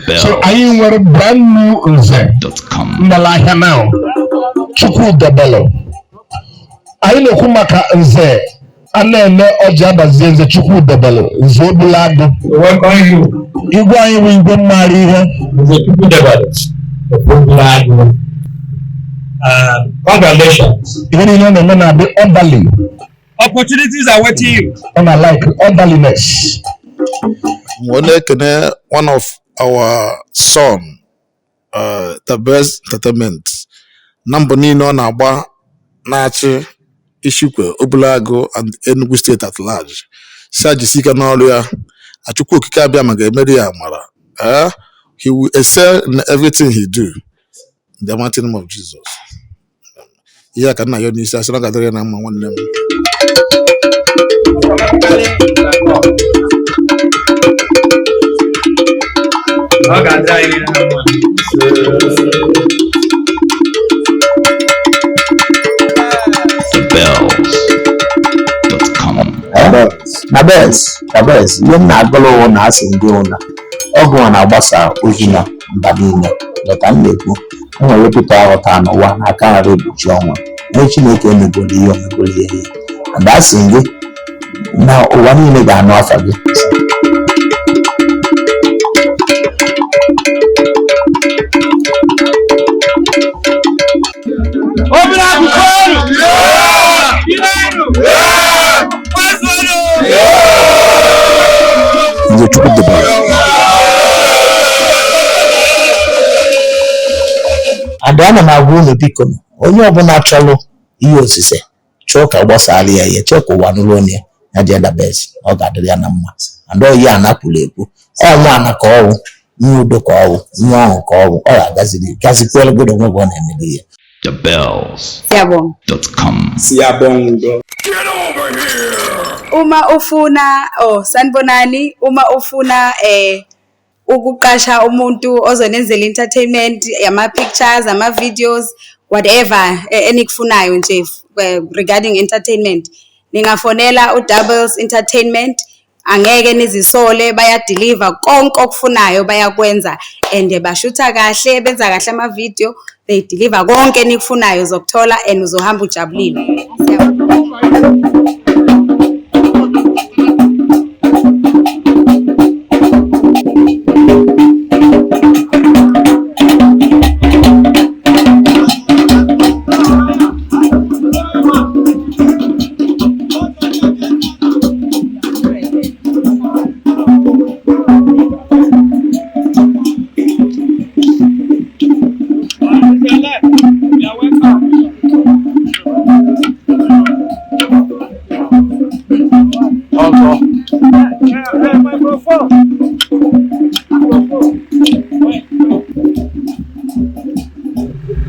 So I wear a brand new Nze now. Chukwu Dobelu. I know Kumaka Nze. Anene Ojaba Nze Chukwu Dobelu. Nze Bulago. Welcome you. You go in with the Maria. Nze Chukwu Dobelu. Bulago. Congratulations. You know the man be orderly. Opportunities are waiting you. And I like orderliness. One of our son, the best entertainment. Number Nino Naba Nachi Ishukwe Obulago and Enugu State at large. Sajisika Noria Achukwu Kikabia Magemeria Mara. He will excel in everything he do. In the mighty name of Jesus. Yeah, can I use this as long as I am one name. Nabes, you not below on us in Dona. Ogo na Bassa, Ujina, Badina, but I'm able. I'm a repeat our town one. I can't read the young one. Make anybody young, and that's it. Now, one in the north of it. Nze Chukwu Dobelu. Adana na agwa ụlọ biko onye ọbụla chọrọ ihe osise chọọ ka gbasara ya chọọ ka ụwa nụrụ onye ya dị Nabes ọ ga-adịrị ya na mma and ọ ya anapụrụ ekwu ọnwa ana ka ọwụ nye udo ka ọwụ nye ọṅụ ka ọwụ ọ ga-agaziri gazikwere godo onwe ọ na-emeli ya thebells.com. Get over here. Uma ufuna sanibonani uma ufuna ukuqasha umuntu ozonenzela entertainment yama pictures ama videos whatever enikufunayo nje regarding entertainment ningafonela uDoubles Entertainment angeke nizisole bayadeliver konke okufunayo bayakwenza and bashutha kahle benza kahle ama video they deliver konke enikufunayo uzokuthola and uzohamba ujabulile.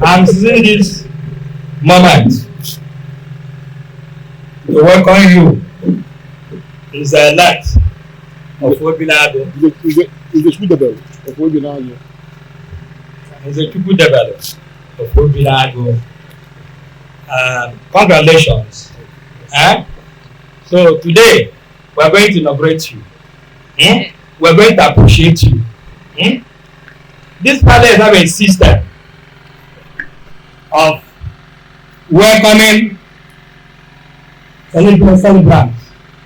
I'm seeing this moment to welcome you. Is a lot of Obinado. Nze Chukwu Dobelu of Obinado. Nze Chukwu Dobelu of Obinado. Congratulations. So today we are going to inaugurate you. We are going to appreciate you. This palace have a system of welcoming celebrants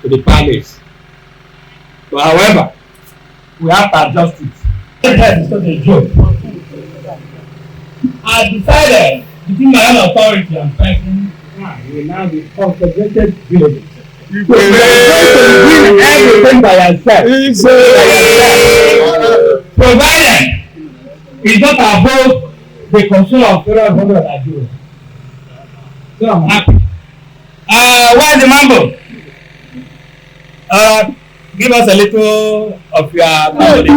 to the palace. But however, we have to adjust it. It's not a joke. I decided between my own authority and person, will now be consecrated village. You will do everything by yourself. Provided it's not above the concern of federal government that do. So I'm happy. Where's the mambo? Give us a little of your melody.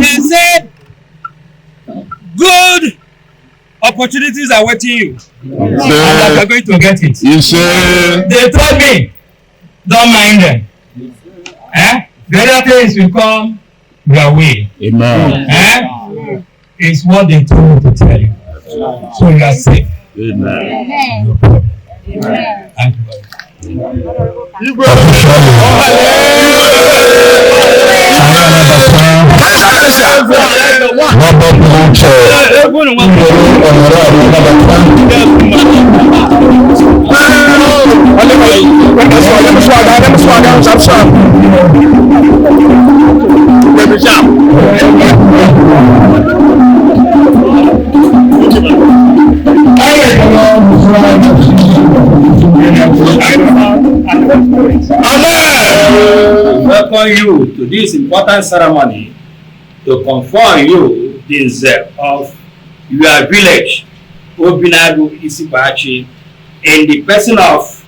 They said good opportunities are waiting you. And that you're going to get it. They told me, don't mind them. The other things will come your way. It's what they told me to tell you. So you are safe. Amen. No problem. Thank you very much. Welcome you to this important ceremony to confer you the Nze of your village, Obinagu Isibachi, in the person of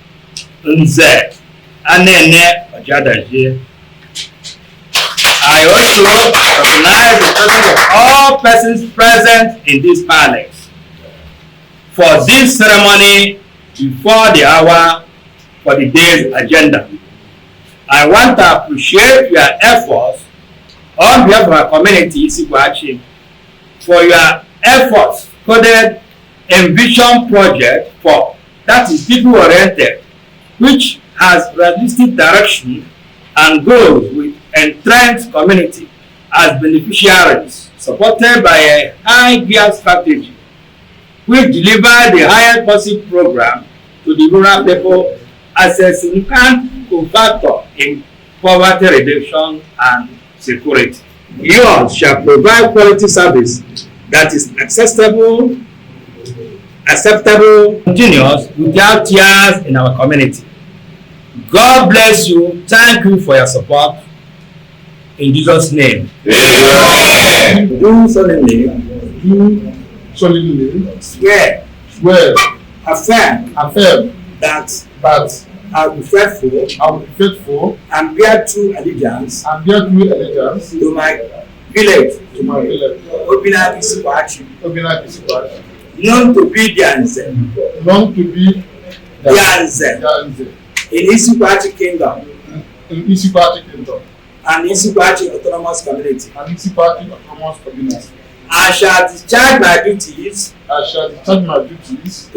Nze Anene Ojadaji. I also recognize the presence of all persons present in this palace for this ceremony before the hour for the day's agenda. I want to appreciate your efforts on behalf of our community, Isigwachi, for your efforts coded in Vision Project for, that is people-oriented, which has realistic direction and goals with entrenched community as beneficiaries, supported by a high-gear strategy, which deliver the highest possible program to the rural people as a significant factor in poverty reduction and security. Yours shall provide quality service that is acceptable, continuous, without tears in our community. God bless you. Thank you for your support. In Jesus' name. Amen. Do solemnly swear, affirm that I will be faithful, and bear true allegiance, to my village, Obinagu Isibachi, known to be the Nze, in Isibachi Kingdom, and Isibachi Autonomous Community. I shall discharge my duties to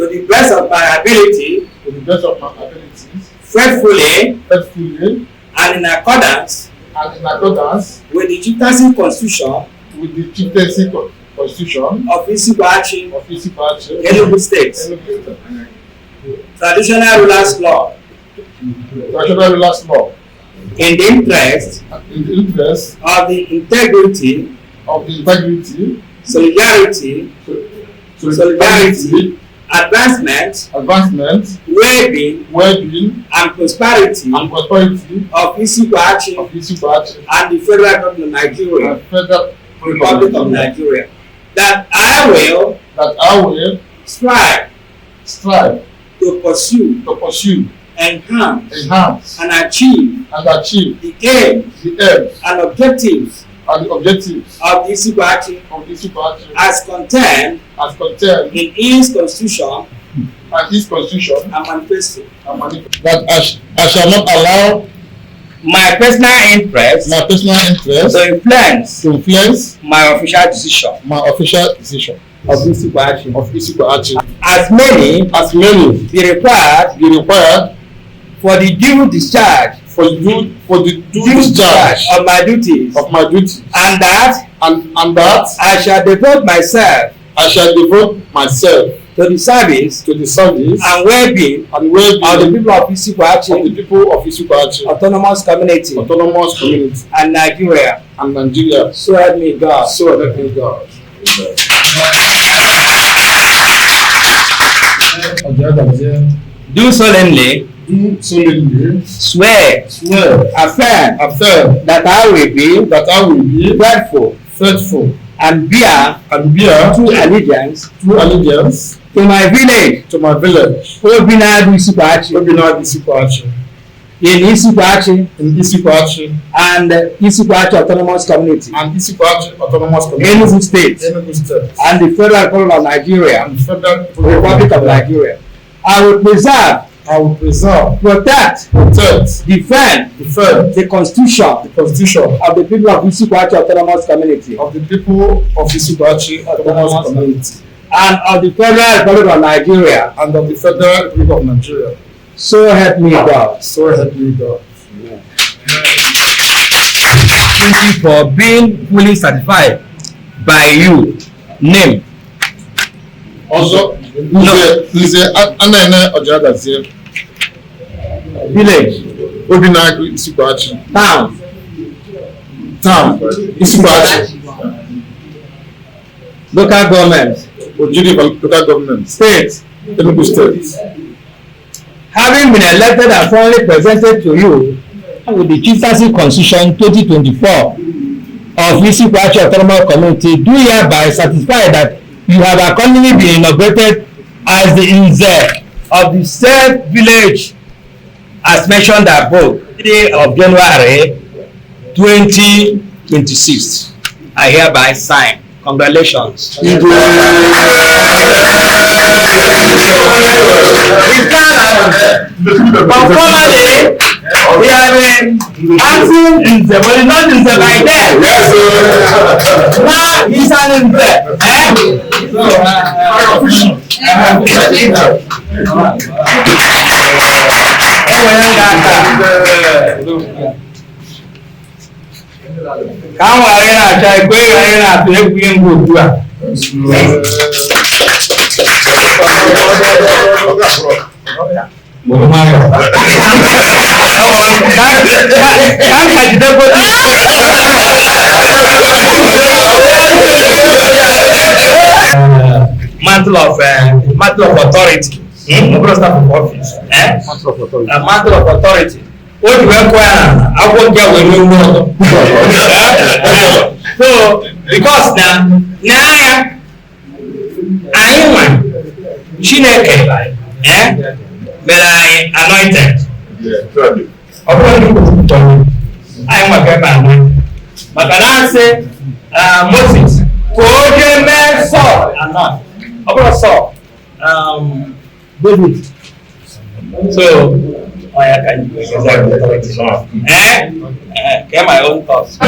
the best of my ability, faithfully, and in accordance with the chieftaincy constitution of Isibachi, Enugu State, traditional rulers law, in the interest of the integrity, solidarity, advancement, well-being, and prosperity of Isibachi and the federal government of Nigeria, Republic of Nigeria. That I will strive to pursue, enhance, and achieve the aims and objectives of the Isibachi as contained in his constitution and manifesto. That I shall not allow my personal interest to influence my official decision of Isibachi. As many be required for the due discharge of my duties, and that I shall devote myself to the service and well-being of the people of Isibachi, Autonomous Community, and Nigeria. So help me God. Do solemnly swear, affirm that I will be faithful, and bear true allegiance to my village. Obinadu Isikwachi. In Isikwachi. And Isikwachi Autonomous Community. Enugu State. And the Federal Republic of Nigeria. Republic of Nigeria. I will preserve, protect, defend the constitution of the people of Isikwachi Autonomous Community. And of the Federal Republic of Nigeria. So help me God. Yeah. Thank you for being fully certified by you. Name. Also, Nze Village. Obinadu Isikwachi. Town. Isikwachi. Local government. Local government. State. Enugu State. Having been elected and formally presented to you with the Chieftaincy Constitution 2024 of Isikwachi Autonomous Community, do hereby certify that you have accordingly been inaugurated as the Nze of the said village as mentioned above, 3rd of January 2026. I hereby sign. Congratulations. But formally, we have been acting Nze, but it's not Nze like that. Now he's an Nze. Káwọn ààrẹ náà ṣe ẹgbẹ́ ààrẹ náà tó ẹgbẹ́ ń gbòòdù à. Mantle of authority. Staff of office. Mantle of authority. What do you require? I won't get with you more. So, because now I am Chineke, but I anointed. I am a man. But I say, Moses, Saul, and not. Saul, David. So, I can use get my own thoughts.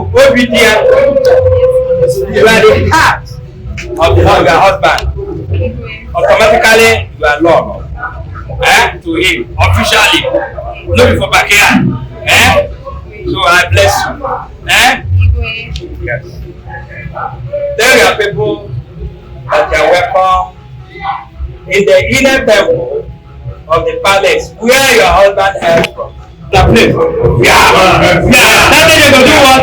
Obedient, you are the heart of your husband. Automatically, you are Lord. To him, officially, not before backyard. So I bless you. Yes. There are people that are welcome in the inner temple of the palace where your husband hails from. The place. Yeah. That means you do what?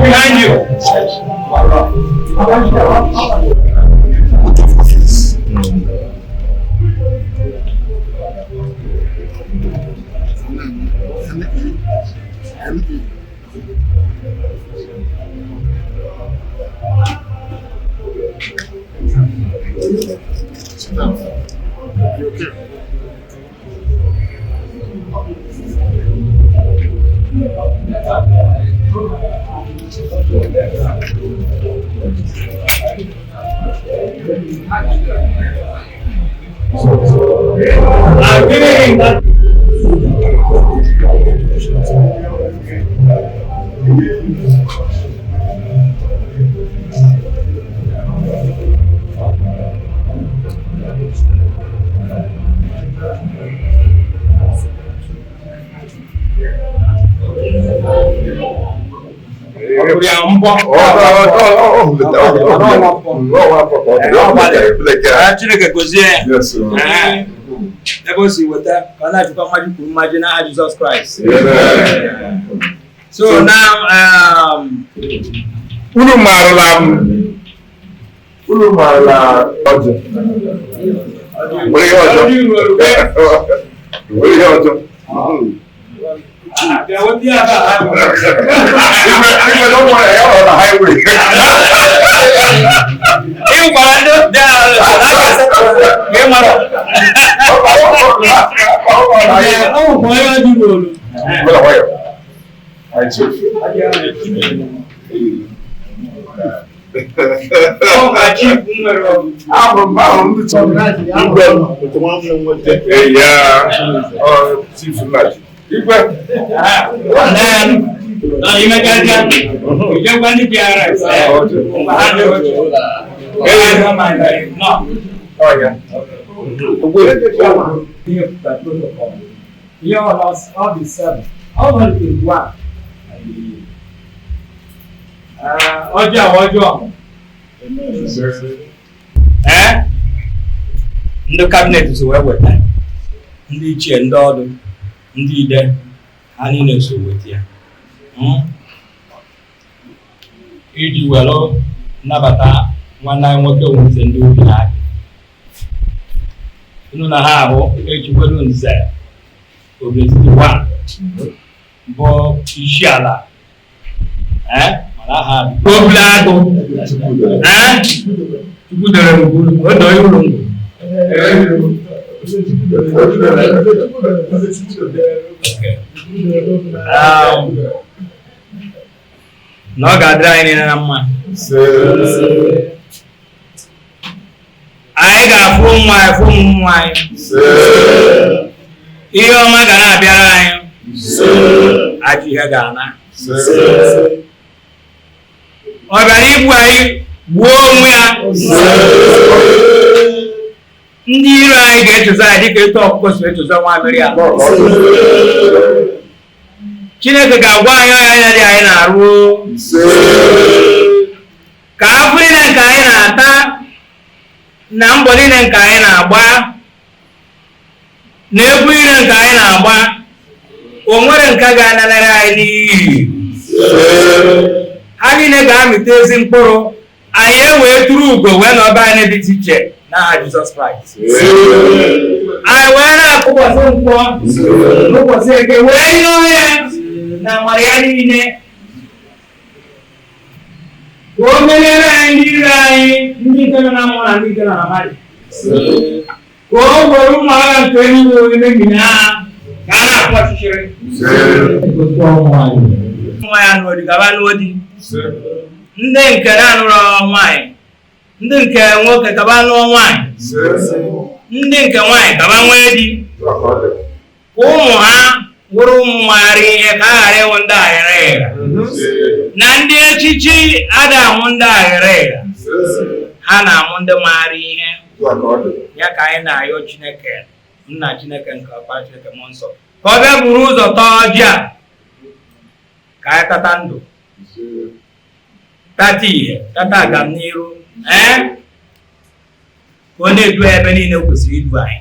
Behind you. I'm giving that. Jesus Christ. So now, Unu marla ọjọ́. Were ọjọ́. ndị kabinet so wee weta ndị ichie ndị ọdụ ndị ide ha niile so weta ya iji were nnabata nwanne anyị nwoke Nze ndị obi ha unu na ha ahụ ejikwelu Nze Dobelu bụ isi ala mana ha Dobelu Chukwu dere mburu odo iru na ọ ga-adịrị anyị niile na mma anyị ga-afụ nwa anyị fụ ụmụ anyị ihe ọma ga na-abịara anyị ajọ ihe ga-ana ọ bịara igbu anyị gbuo onwe ya ndị iro anyị ga-echoza anyị dịka etu ọkụkọ si echoza nwa mmiri a Chineke ga-agwa anyị ọnya anya dị anyị na-arụ ka afọ niile nke anyị na-ata na mbọ niile nke anyị na-agba na egwu niile nke anyị na-agba o nwere nke ga-analara anyị n'iyi ha niile ga-amịta ezi mkpụrụ anyị wee tụrụ ugo wee na ọba anyị dị iche iche n'aha Jizọs Kraịst anyị wee na-akụkwasị nkwọ n'ụbọchị eke wee nye onye na amara ya niile ka o menyere anyị ndị ire anyị ndị nke nọ na mmụọ na ndị nke nọ na mmadụ ka o were ụmụ agha nke eluigwe onye mebiri ha ka a na-akpọ ọchịchịrị nwa ya n'odi gaba n'odi ndị nke na-anụrụ nwaanyị ndị nke nwoke gaba nụọ nwaanyị ndị nke nwaanyị gaba nwee di ụmụ ha wụrụ ụmụ maara ihe ka a ghara ịnwụ ndị aghara ịgha na ndị echichi ada amụ ndị aghara ịgha ha na-amụ ndị maara ihe ya ka anyị na-ayọ Chineke nna Chineke nke ọkpara Chineke mmụọ nsọ ka ọ bịa buru ụzọ tọọ ọjị a ka anyị tata ndụ tata ihe tata agam n'iru ka ọ na-edu ebe niile kwesịrị idu anyị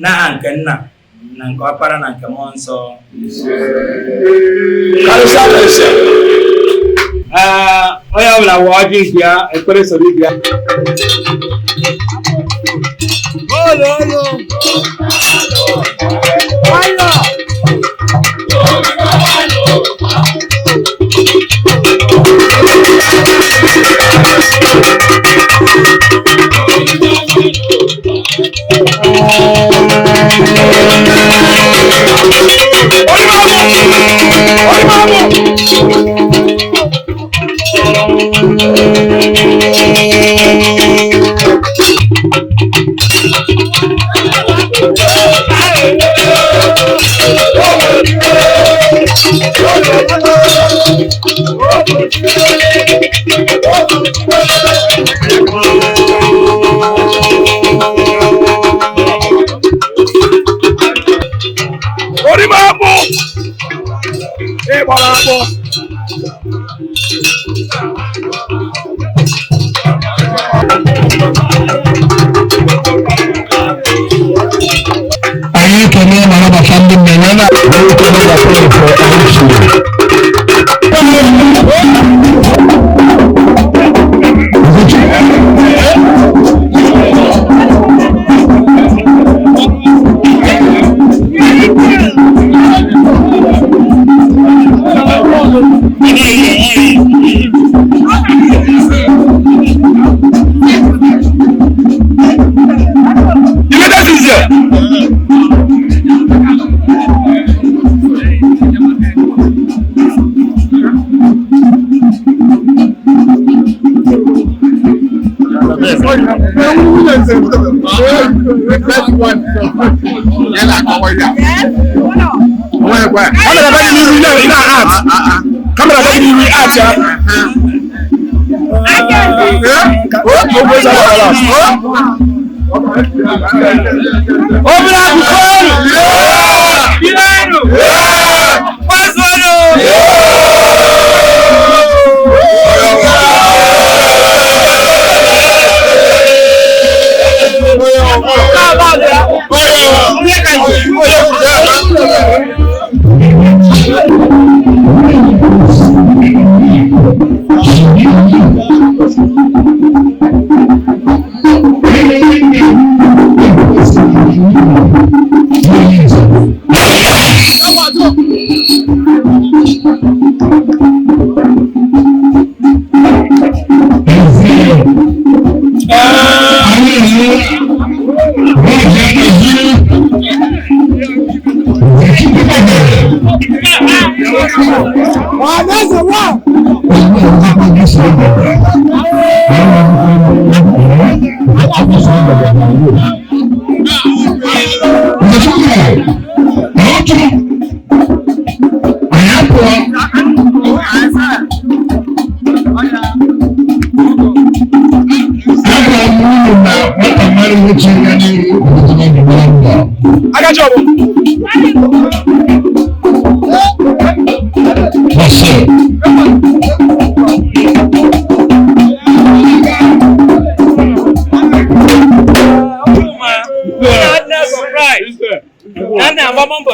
n'aha nke nna na nke ọkpara na nke mmụọ nsọ onye ọbụla wụ ọjị nke ya ekpere soro ibe ya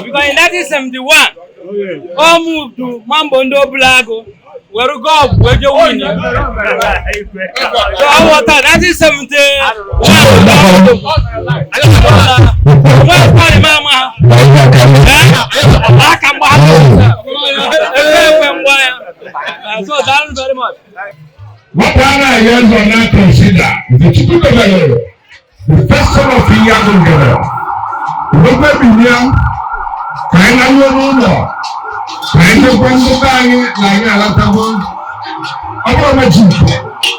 Because in 1971, all moved to Mambondo Blago, where we go, where you win. So I was 1970. So that is very much. What I will not consider the Chukwu Dobelu, the first son of Inauguration. Robert William, kind of banging like a lot of one. About my chief,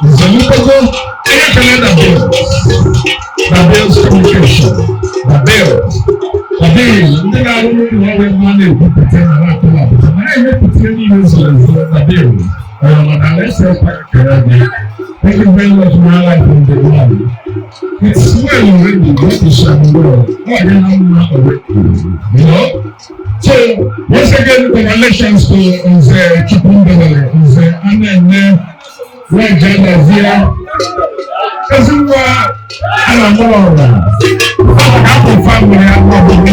the Lupago, any Canada bills, the bills communication, the bills, the I don't know when money will pretend about to have. I may pretend the bills. Let's say, thank you very much for my life in the world. It's well already what is the world. You know? So, once again, congratulations to Nze Chukwu Dobelu, Nze Anene, where Jada Zia, Kazuwa, and Amora. Apple family, I'm not going to be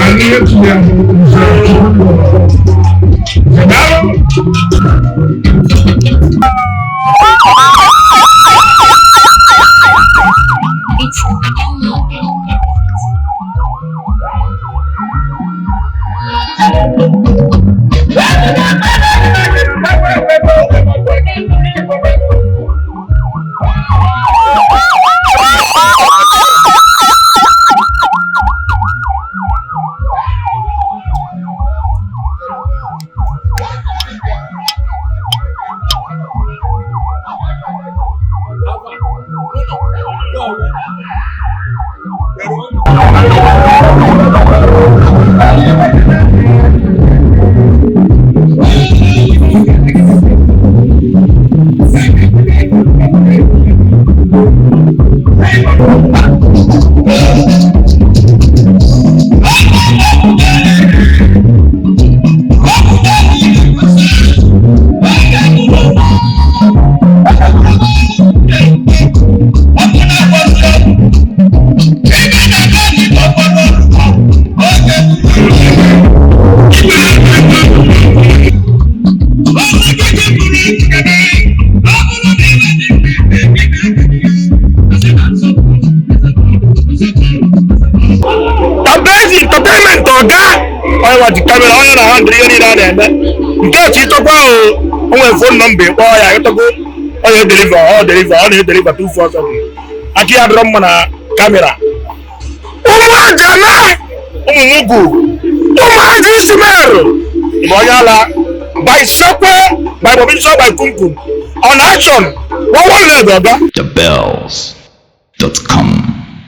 and here to have Nze Chukwu Dobelu. watch camera onye na hand ihe niile a na-eme nke otu ịtọkwa o nwere phone number kpọọ ya ịtọkwa onye deliver ọ na-edeliver 247 aka ya dịrọ mma na kamera ụmụajana ụmụmugwu ụmụaja isi merụ bụ onye ala by sekwe by provincial by kumkum on action one leg oga thebells.com